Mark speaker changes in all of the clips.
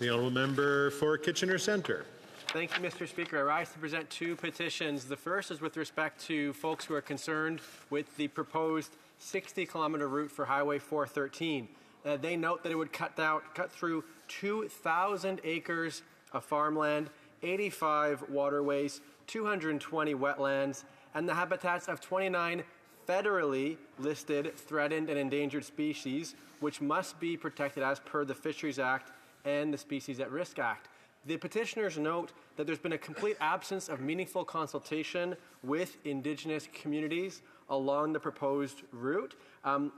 Speaker 1: The honourable member for Kitchener Centre.
Speaker 2: Thank you, Mr. Speaker. I rise to present two petitions. The first is with respect to folks who are concerned with the proposed 60-kilometre route for Highway 413. They note that it would cut through 2,000 acres of farmland, 85 waterways, 220 wetlands, and the habitats of 29 federally listed threatened and endangered species, which must be protected as per the Fisheries Act and the Species at Risk Act. The petitioners note that there's been a complete absence of meaningful consultation with indigenous communities along the proposed route.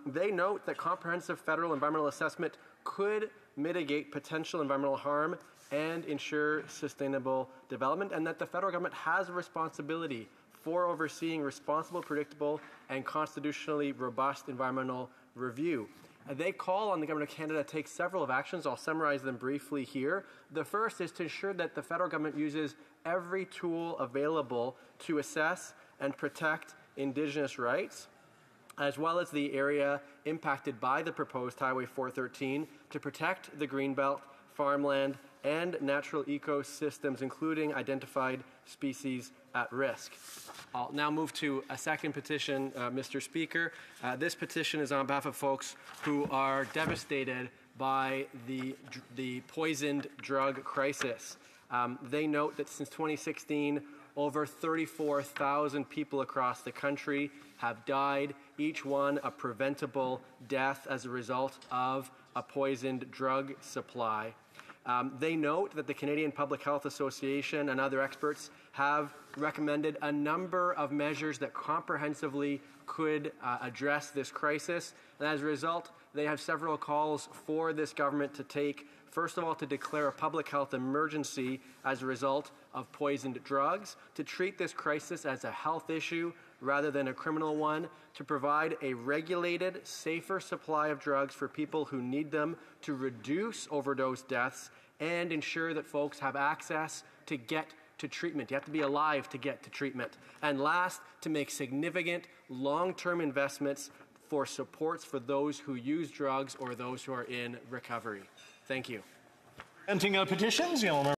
Speaker 2: They note that comprehensive federal environmental assessment could mitigate potential environmental harm and ensure sustainable development, and that the federal government has a responsibility for overseeing responsible, predictable, and constitutionally robust environmental review. They call on the Government of Canada to take several actions. I'll summarize them briefly here. The first is to ensure that the federal government uses every tool available to assess and protect Indigenous rights, as well as the area impacted by the proposed Highway 413, to protect the Greenbelt, farmland, and natural ecosystems, including identified species at risk. I'll now move to a second petition, Mr. Speaker. This petition is on behalf of folks who are devastated by the poisoned drug crisis. They note that since 2016, over 34,000 people across the country have died, each one a preventable death as a result of a poisoned drug supply. They note that the Canadian Public Health Association and other experts have recommended a number of measures that comprehensively could address this crisis. And as a result, they have several calls for this government to take. First of all, to declare a public health emergency as a result of poisoned drugs, to treat this crisis as a health issue rather than a criminal one, to provide a regulated, safer supply of drugs for people who need them, to reduce overdose deaths, and ensure that folks have access to get to treatment. You have to be alive to get to treatment. And last, to make significant long-term investments for supports for those who use drugs or those who are in recovery. Thank you.
Speaker 1: Presenting petitions,